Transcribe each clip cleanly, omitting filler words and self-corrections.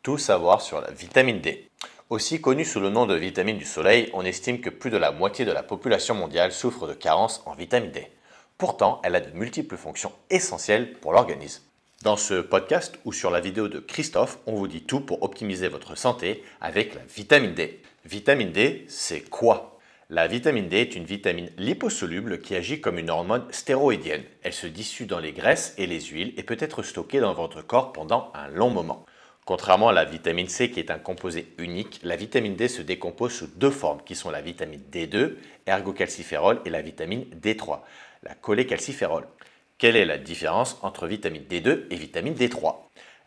Tout savoir sur la vitamine D. Aussi connue sous le nom de vitamine du soleil, on estime que plus de la moitié de la population mondiale souffre de carence en vitamine D. Pourtant, elle a de multiples fonctions essentielles pour l'organisme. Dans ce podcast ou sur la vidéo de Christophe, on vous dit tout pour optimiser votre santé avec la vitamine D. Vitamine D, c'est quoi? La vitamine D est une vitamine liposoluble qui agit comme une hormone stéroïdienne. Elle se dissout dans les graisses et les huiles et peut être stockée dans votre corps pendant un long moment. Contrairement à la vitamine C qui est un composé unique, la vitamine D se décompose sous deux formes qui sont la vitamine D2, ergocalciférol, et la vitamine D3, la cholécalciférol. Quelle est la différence entre vitamine D2 et vitamine D3?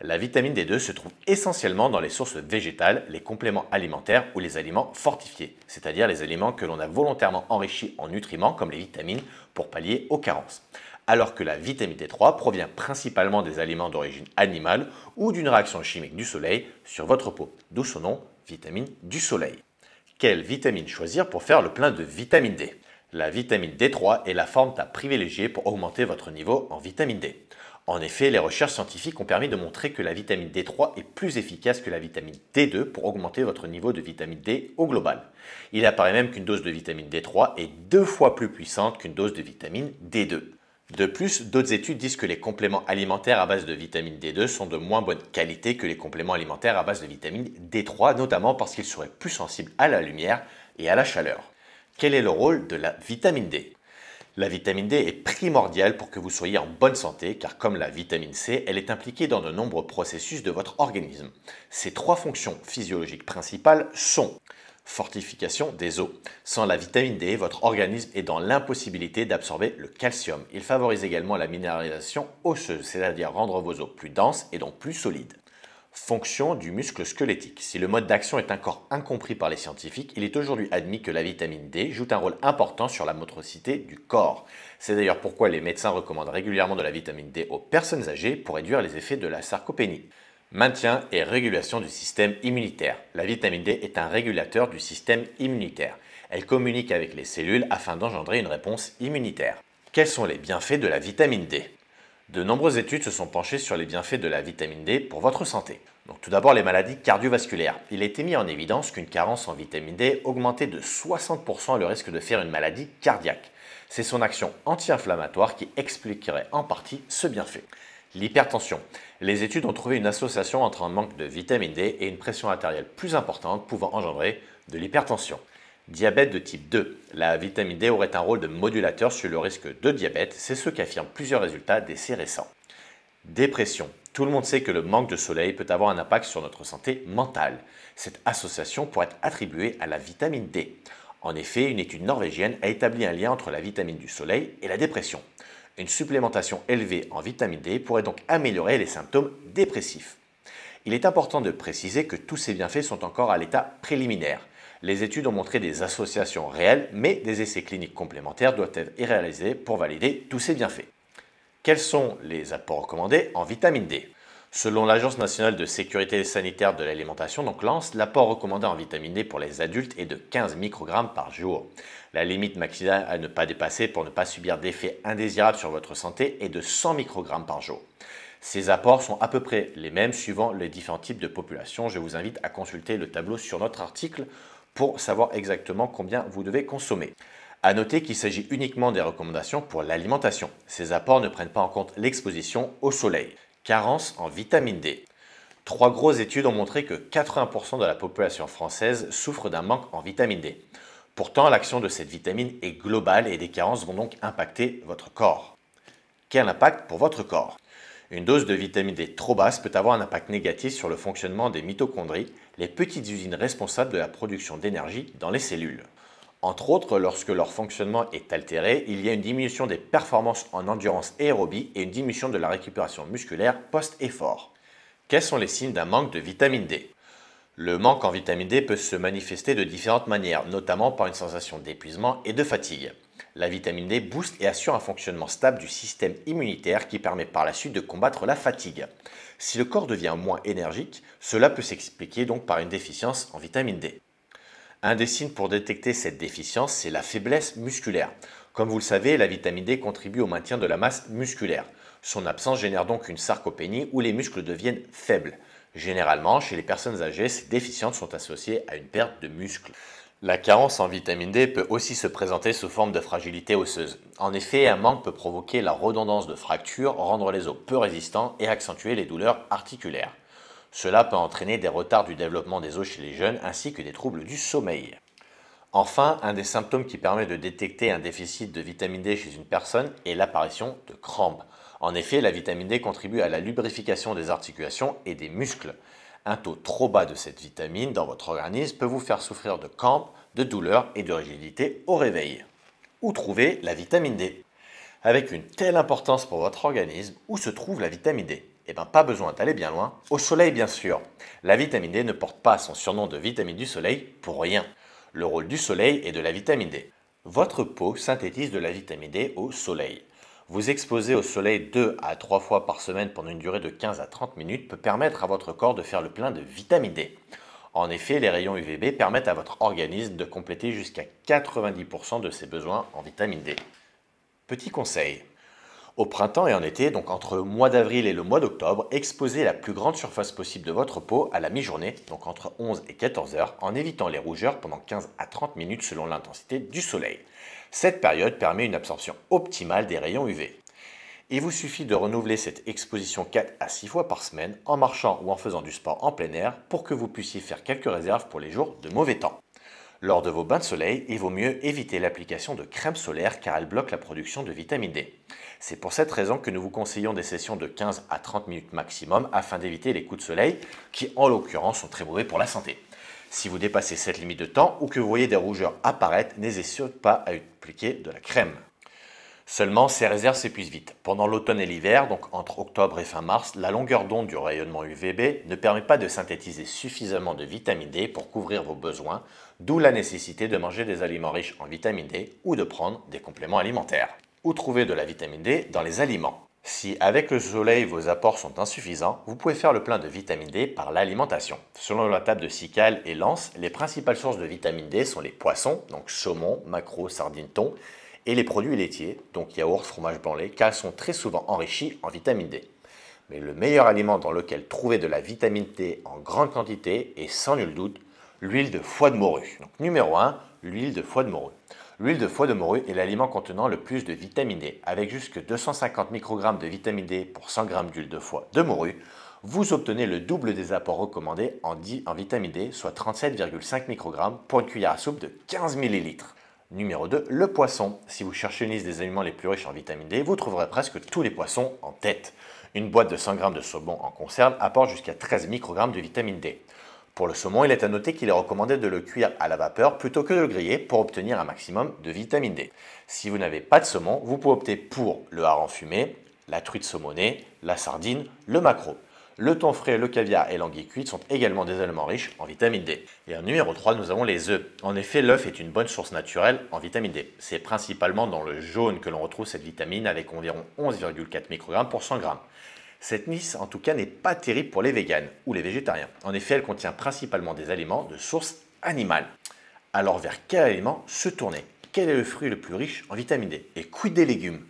La vitamine D2 se trouve essentiellement dans les sources végétales, les compléments alimentaires ou les aliments fortifiés, c'est-à-dire les aliments que l'on a volontairement enrichis en nutriments comme les vitamines pour pallier aux carences. Alors que la vitamine D3 provient principalement des aliments d'origine animale ou d'une réaction chimique du soleil sur votre peau, d'où son nom, vitamine du soleil. Quelle vitamine choisir pour faire le plein de vitamine D? La vitamine D3 est la forme à privilégier pour augmenter votre niveau en vitamine D. En effet, les recherches scientifiques ont permis de montrer que la vitamine D3 est plus efficace que la vitamine D2 pour augmenter votre niveau de vitamine D au global. Il apparaît même qu'une dose de vitamine D3 est 2 fois plus puissante qu'une dose de vitamine D2. De plus, d'autres études disent que les compléments alimentaires à base de vitamine D2 sont de moins bonne qualité que les compléments alimentaires à base de vitamine D3, notamment parce qu'ils seraient plus sensibles à la lumière et à la chaleur. Quel est le rôle de la vitamine D? La vitamine D est primordiale pour que vous soyez en bonne santé car comme la vitamine C, elle est impliquée dans de nombreux processus de votre organisme. Ses trois fonctions physiologiques principales sont fortification des os. Sans la vitamine D, votre organisme est dans l'impossibilité d'absorber le calcium. Il favorise également la minéralisation osseuse, c'est-à-dire rendre vos os plus denses et donc plus solides. Fonction du muscle squelettique. Si le mode d'action est encore incompris par les scientifiques, il est aujourd'hui admis que la vitamine D joue un rôle important sur la motricité du corps. C'est d'ailleurs pourquoi les médecins recommandent régulièrement de la vitamine D aux personnes âgées pour réduire les effets de la sarcopénie. Maintien et régulation du système immunitaire. La vitamine D est un régulateur du système immunitaire. Elle communique avec les cellules afin d'engendrer une réponse immunitaire. Quels sont les bienfaits de la vitamine D? De nombreuses études se sont penchées sur les bienfaits de la vitamine D pour votre santé. Donc, tout d'abord, les maladies cardiovasculaires. Il a été mis en évidence qu'une carence en vitamine D augmentait de 60% le risque de faire une maladie cardiaque. C'est son action anti-inflammatoire qui expliquerait en partie ce bienfait. L'hypertension. Les études ont trouvé une association entre un manque de vitamine D et une pression artérielle plus importante pouvant engendrer de l'hypertension. Diabète de type 2. La vitamine D aurait un rôle de modulateur sur le risque de diabète, c'est ce qu'affirment plusieurs résultats d'essais récents. Dépression. Tout le monde sait que le manque de soleil peut avoir un impact sur notre santé mentale. Cette association pourrait être attribuée à la vitamine D. En effet, une étude norvégienne a établi un lien entre la vitamine du soleil et la dépression. Une supplémentation élevée en vitamine D pourrait donc améliorer les symptômes dépressifs. Il est important de préciser que tous ces bienfaits sont encore à l'état préliminaire. Les études ont montré des associations réelles, mais des essais cliniques complémentaires doivent être réalisés pour valider tous ces bienfaits. Quels sont les apports recommandés en vitamine D? Selon l'Agence nationale de sécurité sanitaire de l'alimentation, donc l'ANS, l'apport recommandé en vitamine D pour les adultes est de 15 microgrammes par jour. La limite maximale à ne pas dépasser pour ne pas subir d'effets indésirables sur votre santé est de 100 microgrammes par jour. Ces apports sont à peu près les mêmes suivant les différents types de populations. Je vous invite à consulter le tableau sur notre article pour savoir exactement combien vous devez consommer. A noter qu'il s'agit uniquement des recommandations pour l'alimentation. Ces apports ne prennent pas en compte l'exposition au soleil. Carence en vitamine D. 3 grosses études ont montré que 80% de la population française souffre d'un manque en vitamine D. Pourtant, l'action de cette vitamine est globale et des carences vont donc impacter votre corps. Quel impact pour votre corps? Une dose de vitamine D trop basse peut avoir un impact négatif sur le fonctionnement des mitochondries, les petites usines responsables de la production d'énergie dans les cellules. Entre autres, lorsque leur fonctionnement est altéré, il y a une diminution des performances en endurance aérobie et une diminution de la récupération musculaire post-effort. Quels sont les signes d'un manque de vitamine D? Le manque en vitamine D peut se manifester de différentes manières, notamment par une sensation d'épuisement et de fatigue. La vitamine D booste et assure un fonctionnement stable du système immunitaire qui permet par la suite de combattre la fatigue. Si le corps devient moins énergique, cela peut s'expliquer donc par une déficience en vitamine D. Un des signes pour détecter cette déficience, c'est la faiblesse musculaire. Comme vous le savez, la vitamine D contribue au maintien de la masse musculaire. Son absence génère donc une sarcopénie où les muscles deviennent faibles. Généralement, chez les personnes âgées, ces déficiences sont associées à une perte de muscle. La carence en vitamine D peut aussi se présenter sous forme de fragilité osseuse. En effet, un manque peut provoquer la redondance de fractures, rendre les os peu résistants et accentuer les douleurs articulaires. Cela peut entraîner des retards du développement des os chez les jeunes ainsi que des troubles du sommeil. Enfin, un des symptômes qui permet de détecter un déficit de vitamine D chez une personne est l'apparition de crampes. En effet, la vitamine D contribue à la lubrification des articulations et des muscles. Un taux trop bas de cette vitamine dans votre organisme peut vous faire souffrir de crampes, de douleurs et de rigidité au réveil. Où trouver la vitamine D? Avec une telle importance pour votre organisme, où se trouve la vitamine D? Eh bien, pas besoin d'aller bien loin. Au soleil, bien sûr. La vitamine D ne porte pas son surnom de vitamine du soleil pour rien. Le rôle du soleil est de la vitamine D. Votre peau synthétise de la vitamine D au soleil. Vous exposer au soleil 2 à 3 fois par semaine pendant une durée de 15 à 30 minutes peut permettre à votre corps de faire le plein de vitamine D. En effet, les rayons UVB permettent à votre organisme de compléter jusqu'à 90% de ses besoins en vitamine D. Petit conseil. Au printemps et en été, donc entre le mois d'avril et le mois d'octobre, exposez la plus grande surface possible de votre peau à la mi-journée, donc entre 11 et 14 heures, en évitant les rougeurs pendant 15 à 30 minutes selon l'intensité du soleil. Cette période permet une absorption optimale des rayons UV. Il vous suffit de renouveler cette exposition 4 à 6 fois par semaine en marchant ou en faisant du sport en plein air pour que vous puissiez faire quelques réserves pour les jours de mauvais temps. Lors de vos bains de soleil, il vaut mieux éviter l'application de crème solaire car elle bloque la production de vitamine D. C'est pour cette raison que nous vous conseillons des sessions de 15 à 30 minutes maximum afin d'éviter les coups de soleil qui en l'occurrence sont très mauvais pour la santé. Si vous dépassez cette limite de temps ou que vous voyez des rougeurs apparaître, n'hésitez pas à appliquer de la crème. Seulement, ces réserves s'épuisent vite. Pendant l'automne et l'hiver, donc entre octobre et fin mars, la longueur d'onde du rayonnement UVB ne permet pas de synthétiser suffisamment de vitamine D pour couvrir vos besoins, d'où la nécessité de manger des aliments riches en vitamine D ou de prendre des compléments alimentaires. Où trouver de la vitamine D dans les aliments? Si avec le soleil vos apports sont insuffisants, vous pouvez faire le plein de vitamine D par l'alimentation. Selon la table de Sical et Lance, les principales sources de vitamine D sont les poissons, donc saumon, maquereau, sardines, thon, et les produits laitiers, donc yaourt, fromage blanc, lait, car ils sont très souvent enrichis en vitamine D. Mais le meilleur aliment dans lequel trouver de la vitamine D en grande quantité est sans nul doute l'huile de foie de morue. Donc numéro 1, l'huile de foie de morue. L'huile de foie de morue est l'aliment contenant le plus de vitamine D. Avec jusque 250 microgrammes de vitamine D pour 100 g d'huile de foie de morue, vous obtenez le double des apports recommandés en vitamine D, soit 37,5 microgrammes pour une cuillère à soupe de 15 ml. Numéro 2, le poisson. Si vous cherchez une liste des aliments les plus riches en vitamine D, vous trouverez presque tous les poissons en tête. Une boîte de 100 g de saumon en conserve apporte jusqu'à 13 microgrammes de vitamine D. Pour le saumon, il est à noter qu'il est recommandé de le cuire à la vapeur plutôt que de le griller pour obtenir un maximum de vitamine D. Si vous n'avez pas de saumon, vous pouvez opter pour le hareng fumé, la truite saumonée, la sardine, le maquereau. Le thon frais, le caviar et l'anguille cuite sont également des aliments riches en vitamine D. Et en numéro 3, nous avons les œufs. En effet, l'œuf est une bonne source naturelle en vitamine D. C'est principalement dans le jaune que l'on retrouve cette vitamine avec environ 11,4 microgrammes pour 100 g. Cette liste, en tout cas, n'est pas terrible pour les véganes ou les végétariens. En effet, elle contient principalement des aliments de source animale. Alors, vers quel aliment se tourner? Quel est le fruit le plus riche en vitamine D? Et quid des légumes?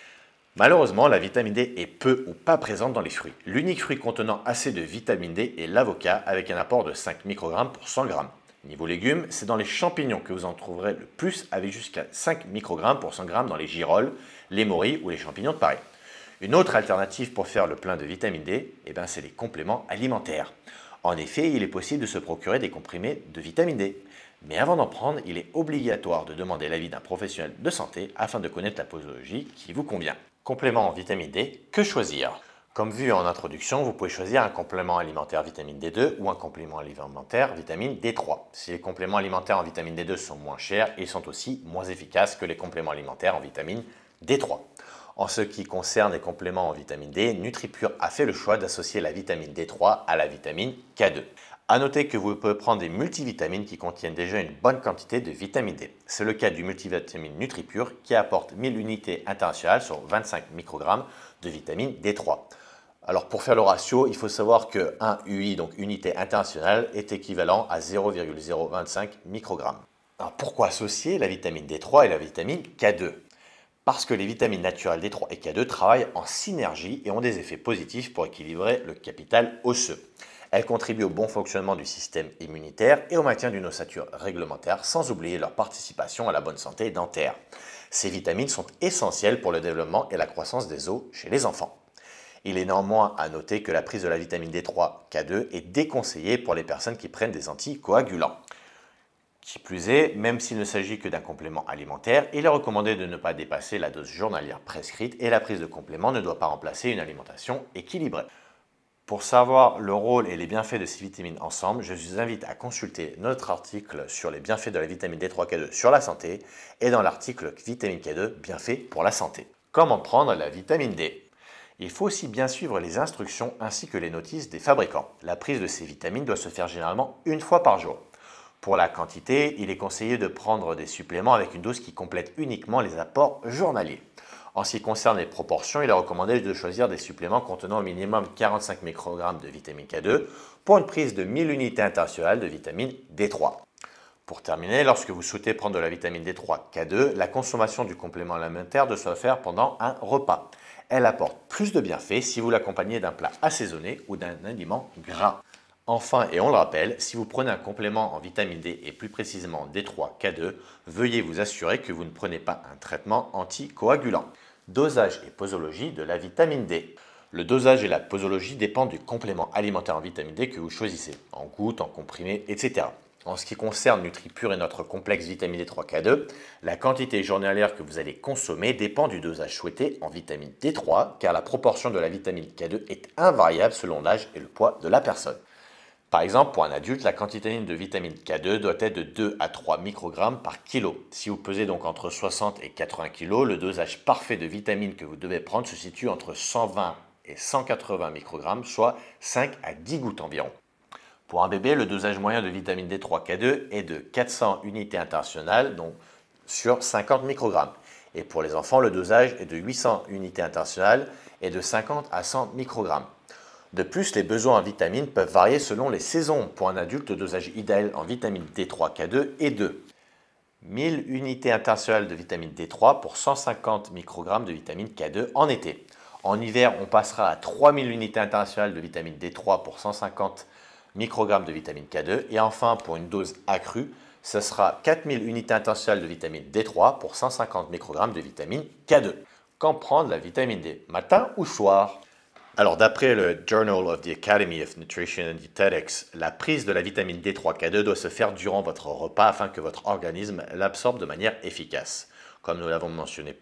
Malheureusement, la vitamine D est peu ou pas présente dans les fruits. L'unique fruit contenant assez de vitamine D est l'avocat avec un apport de 5 microgrammes pour 100 g. Niveau légumes, c'est dans les champignons que vous en trouverez le plus avec jusqu'à 5 microgrammes pour 100 g dans les girolles, les morilles ou les champignons de Paris. Une autre alternative pour faire le plein de vitamine D, c'est les compléments alimentaires. En effet, il est possible de se procurer des comprimés de vitamine D. Mais avant d'en prendre, il est obligatoire de demander l'avis d'un professionnel de santé afin de connaître la posologie qui vous convient. Complément en vitamine D, que choisir? Comme vu en introduction, vous pouvez choisir un complément alimentaire vitamine D2 ou un complément alimentaire vitamine D3. Si les compléments alimentaires en vitamine D2 sont moins chers, ils sont aussi moins efficaces que les compléments alimentaires en vitamine D3. En ce qui concerne les compléments en vitamine D, NutriPure a fait le choix d'associer la vitamine D3 à la vitamine K2. A noter que vous pouvez prendre des multivitamines qui contiennent déjà une bonne quantité de vitamine D. C'est le cas du multivitamine NutriPure qui apporte 1000 unités internationales sur 25 microgrammes de vitamine D3. Alors pour faire le ratio, il faut savoir que 1 UI, donc unité internationale, est équivalent à 0,025 microgrammes. Alors pourquoi associer la vitamine D3 et la vitamine K2? Parce que les vitamines naturelles D3 et K2 travaillent en synergie et ont des effets positifs pour équilibrer le capital osseux. Elles contribuent au bon fonctionnement du système immunitaire et au maintien d'une ossature réglementaire, sans oublier leur participation à la bonne santé dentaire. Ces vitamines sont essentielles pour le développement et la croissance des os chez les enfants. Il est néanmoins à noter que la prise de la vitamine D3, K2 est déconseillée pour les personnes qui prennent des anticoagulants. Qui plus est, même s'il ne s'agit que d'un complément alimentaire, il est recommandé de ne pas dépasser la dose journalière prescrite et la prise de complément ne doit pas remplacer une alimentation équilibrée. Pour savoir le rôle et les bienfaits de ces vitamines ensemble, je vous invite à consulter notre article sur les bienfaits de la vitamine D3K2 sur la santé et dans l'article vitamine K2 bienfaits pour la santé. Comment prendre la vitamine D? Il faut aussi bien suivre les instructions ainsi que les notices des fabricants. La prise de ces vitamines doit se faire généralement une fois par jour. Pour la quantité, il est conseillé de prendre des suppléments avec une dose qui complète uniquement les apports journaliers. En ce qui concerne les proportions, il est recommandé de choisir des suppléments contenant au minimum 45 microgrammes de vitamine K2 pour une prise de 1000 unités internationales de vitamine D3. Pour terminer, lorsque vous souhaitez prendre de la vitamine D3 K2, la consommation du complément alimentaire doit se faire pendant un repas. Elle apporte plus de bienfaits si vous l'accompagnez d'un plat assaisonné ou d'un aliment gras. Enfin, et on le rappelle, si vous prenez un complément en vitamine D et plus précisément D3K2, veuillez vous assurer que vous ne prenez pas un traitement anticoagulant. Dosage et posologie de la vitamine D. Le dosage et la posologie dépendent du complément alimentaire en vitamine D que vous choisissez, en gouttes, en comprimés, etc. En ce qui concerne NutriPure et notre complexe vitamine D3K2, la quantité journalière que vous allez consommer dépend du dosage souhaité en vitamine D3, car la proportion de la vitamine K2 est invariable selon l'âge et le poids de la personne. Par exemple, pour un adulte, la quantité de vitamine K2 doit être de 2 à 3 microgrammes par kilo. Si vous pesez donc entre 60 et 80 kg, le dosage parfait de vitamine que vous devez prendre se situe entre 120 et 180 microgrammes, soit 5 à 10 gouttes environ. Pour un bébé, le dosage moyen de vitamine D3K2 est de 400 unités internationales, donc sur 50 microgrammes. Et pour les enfants, le dosage est de 800 unités internationales et de 50 à 100 microgrammes. De plus, les besoins en vitamines peuvent varier selon les saisons. Pour un adulte, le dosage idéal en vitamine D3K2 est de 1000 unités internationales de vitamine D3 pour 150 microgrammes de vitamine K2 en été. En hiver, on passera à 3000 unités internationales de vitamine D3 pour 150 microgrammes de vitamine K2. Et enfin, pour une dose accrue, ce sera 4000 unités internationales de vitamine D3 pour 150 microgrammes de vitamine K2. Quand prendre la vitamine D? Matin ou soir? Alors, d'après le Journal of the Academy of Nutrition and Dietetics, la prise de la vitamine D3K2 doit se faire durant votre repas afin que votre organisme l'absorbe de manière efficace. Comme nous l'avons mentionné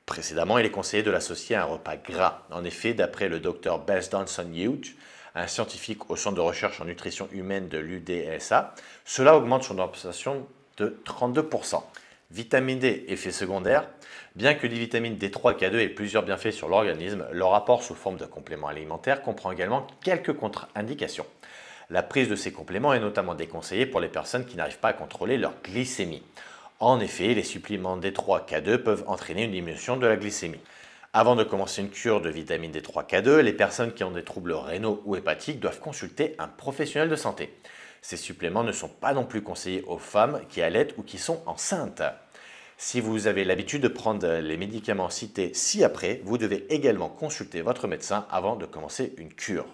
précédemment, il est conseillé de l'associer à un repas gras. En effet, d'après le Dr Bess Donson Hughes, un scientifique au Centre de recherche en nutrition humaine de l'UDSA, cela augmente son absorption de 32%. Vitamine D, effet secondaire. Bien que les vitamines D3 et K2 aient plusieurs bienfaits sur l'organisme, leur apport sous forme de compléments alimentaires comprend également quelques contre-indications. La prise de ces compléments est notamment déconseillée pour les personnes qui n'arrivent pas à contrôler leur glycémie. En effet, les suppléments D3 K2 peuvent entraîner une diminution de la glycémie. Avant de commencer une cure de vitamine D3 K2, les personnes qui ont des troubles rénaux ou hépatiques doivent consulter un professionnel de santé. Ces suppléments ne sont pas non plus conseillés aux femmes qui allaitent ou qui sont enceintes. Si vous avez l'habitude de prendre les médicaments cités ci-après, vous devez également consulter votre médecin avant de commencer une cure.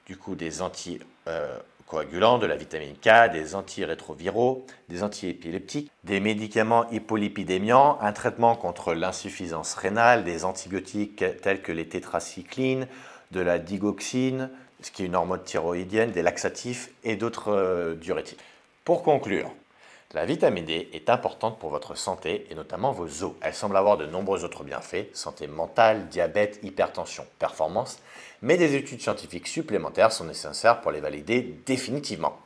Du coup, des anticoagulants, de la vitamine K, des antirétroviraux, des antiépileptiques, des médicaments hypolipidémiants, un traitement contre l'insuffisance rénale, des antibiotiques tels que les tétracyclines, de la digoxine, ce qui est une hormone thyroïdienne, des laxatifs et d'autres diurétiques. Pour conclure, la vitamine D est importante pour votre santé et notamment vos os. Elle semble avoir de nombreux autres bienfaits, santé mentale, diabète, hypertension, performance, mais des études scientifiques supplémentaires sont nécessaires pour les valider définitivement.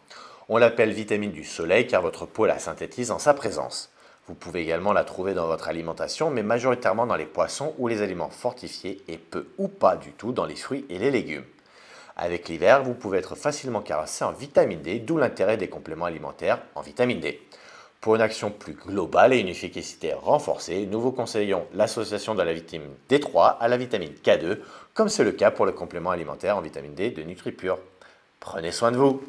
On l'appelle vitamine du soleil car votre peau la synthétise en sa présence. Vous pouvez également la trouver dans votre alimentation, mais majoritairement dans les poissons ou les aliments fortifiés et peu ou pas du tout dans les fruits et les légumes. Avec l'hiver, vous pouvez être facilement caressé en vitamine D, d'où l'intérêt des compléments alimentaires en vitamine D. Pour une action plus globale et une efficacité renforcée, nous vous conseillons l'association de la vitamine D3 à la vitamine K2, comme c'est le cas pour le complément alimentaire en vitamine D de NutriPure. Prenez soin de vous!